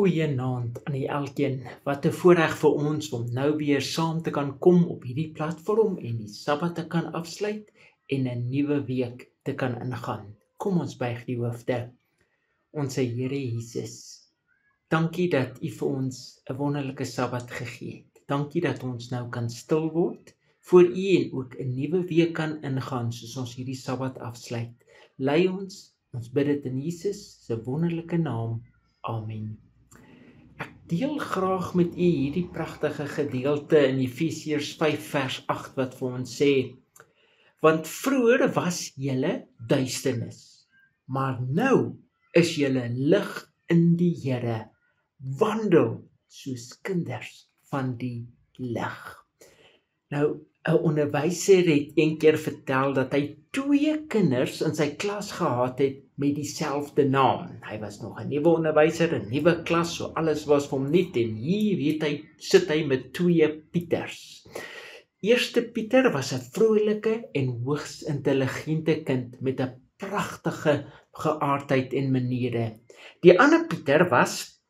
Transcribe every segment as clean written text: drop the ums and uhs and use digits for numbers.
Goeienaand aan die elkeen. Wat 'n voorreg vir ons om nou weer saam te kan kom op hierdie platform en die Sabbat te kan afsluit en 'n nuwe week te kan ingaan. Kom ons buig die hoofde. Onse Here Jesus, dankie dat U vir ons 'n wonderlike Sabbat gegee het. Dankie dat ons nou kan stil word voor U en ook 'n nuwe week kan ingaan soos ons hierdie Sabbat afsluit. Lei ons bid dit in Jesus se wonderlike naam. Amen. Ek deel graag met U hierdie pragtige gedeelte in Efesiërs 5 vers 8 wat vir ons sê: want vroeër was julle duisternis, maar nou is julle lig in die Here. Wandel soos kinders van die lig. Nou, 'n onderwyser het een keer vertel dat hy 2 kinders in sy klas gehad het met dieselfde naam. Hy was nog 'n nuwe onderwyser, 'n nuwe klas, so alles was vir hom nuut en hier sit hy met 2 Pieters. Eerste Pieter was 'n vrolike en hoogs intelligente kind met 'n pragtige geaardheid en maniere. Die ander Pieter was,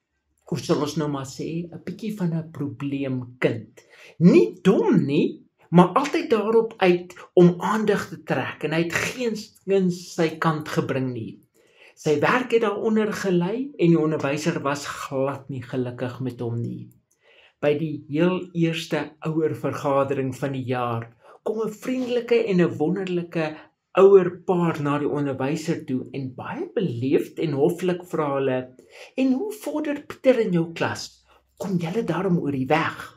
hoe sal ons nou maar sê, 'n bietjie van 'n probleemkind. Nie dom nie, maar altyd daarop uit om aandag te trek en hy het geensins sy kant gebring nie. Sy werk het daaronder gelei en die onderwyser was glad nie gelukkig met hom nie. By die heel eerste ouervergadering van die jaar kom 'n vriendelike en 'n wonderlike ouerpaar na die onderwyser toe en baie beleefd en hoflik vra hulle: "En hoe vorder Pieter in jou klas? Kom julle daarom oor die weg?"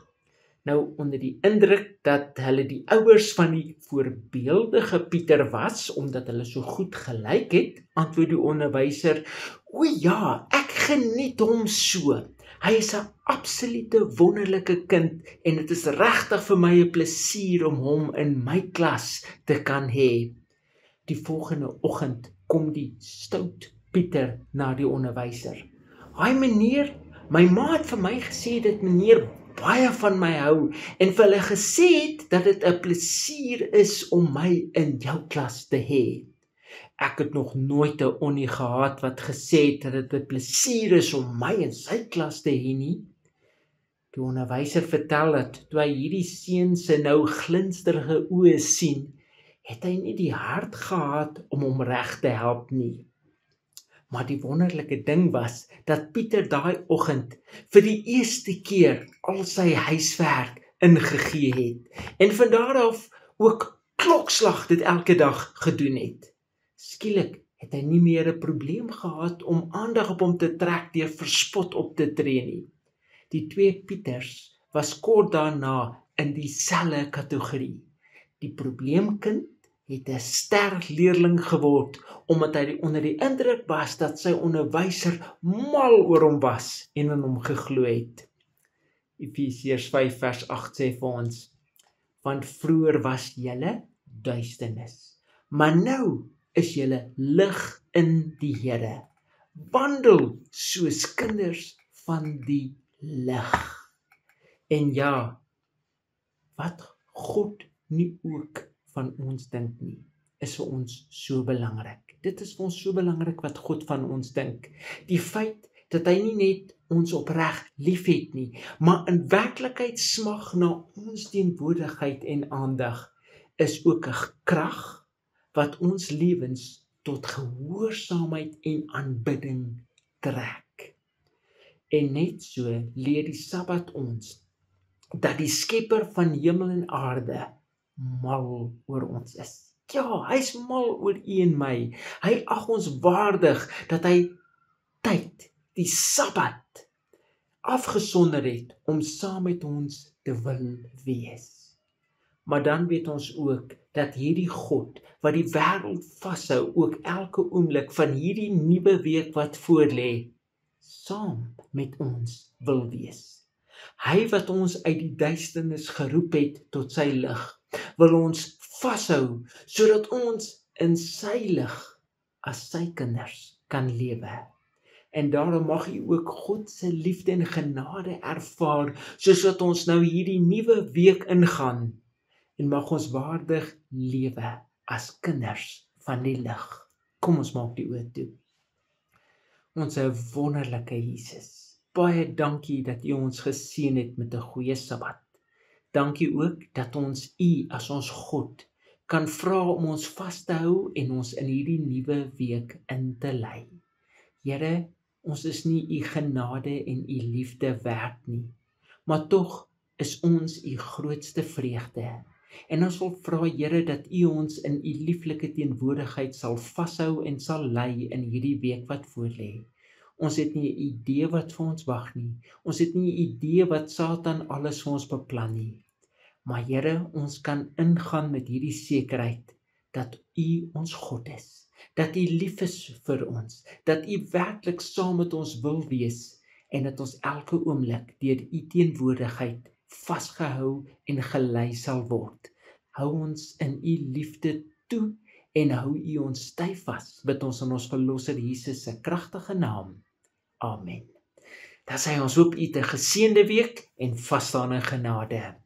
Nou, onder die indruk dat hulle die ouers van die voorbeeldige Pieter was, omdat hulle so goed gelyk het, antwoord die onderwyser: "O ja, ek geniet hom so. Hy is 'n absolute wonderlike kind en dit is regtig vir my 'n plesier om hom in my klas te kan hê." Die volgende oggend kom die stout Pieter na die onderwyser. "Haai meneer, my ma het vir my gesê dat meneer baie van my hou en vir hulle gesê het dat dit 'n plesier is om my in jou klas te hê. Ek het nog nooit 'n onnie gehad wat gesê het dat dit 'n plesier is om my in sy klas te hê nie." Die onderwyser vertel dat toe hy hierdie seun se nou glinsterige oë sien, het hy nie die hart gehad om hom reg te help nie. Maar die wonderlike ding was dat Pieter daai oggend vir die eerste keer al sy huiswerk ingegee het en van daar af ook klokslag dit elke dag gedoen het. Skielik het hy nie meer 'n probleem gehad om aandag op hom te trek deur verspot op te tree nie. Die 2 Pieters was kort daarna in dieselfde kategorie. Die probleemkind het 'n sterk leerling geword, omdat hy onder die indruk was dat sy onderwyser mal oor hom was en in hom geglo het. Efesiërs 5 vers 8 sê vir ons: want vroeër was julle duisternis, maar nou is julle lig in die Here. Wandel soos kinders van die lig. En ja, wat God nie ook van ons dink nie, is vir ons so belangrik. Dit is vir ons so belangrik wat God van ons dink. Die feit dat hy nie net ons opreg lief het nie, maar in werklikheid smag na ons teenwoordigheid en aandag, is ook 'n krag wat ons lewens tot gehoorsaamheid en aanbidding trek. En net so leer die Sabbat ons dat die Skepper van hemel en aarde mal oor ons is. Ja, hy's mal oor u en my. Hy ag ons waardig dat hy tyd, die Sabbat, afgesonder het om saam met ons te wil wees. Maar dan weet ons ook dat hierdie God wat die wêreld vashou, ook elke oomblik van hierdie nuwe week wat voorlê, saam met ons wil wees. Hy wat ons uit die duisternis geroep het tot sy lig, wil ons vashou, sodat ons in sy lig as sy kinders kan lewe. En daarom mag u ook God se liefde en genade ervaar, soos wat ons nou hierdie nuwe week ingaan, en mag ons waardig lewe as kinders van die lig. Kom ons maak die oë toe. Ons wonderlike Jesus, Baie dankie dat U ons geseën het met 'n goeie Sabbat. Dankie ook dat ons U as ons God kan vra om ons vas te hou en ons in hierdie nuwe week in te lei. Here, ons is nie U genade en U liefde werd nie, maar tog is ons U grootste vreugde. En ons wil vra, Here, dat U ons in U lieflike teenwoordigheid sal vashou en sal lei in hierdie week wat voorlê. Ons het nie 'n idee wat vir ons wag nie. Ons het nie 'n idee wat Satan alles vir ons beplan nie. Maar Here, ons kan ingaan met hierdie sekerheid dat U ons God is, dat U lief is vir ons, dat U werklik saam met ons wil wees en dat ons elke oomblik deur U teenwoordigheid vasgehou en gelei sal word. Hou ons in U liefde toe en hou U ons styf vas, bid ons in ons Verlosser Jesus se kragtige naam. Amen. Dan sê ons hoop U 'n geseënde week en vas staan in genade.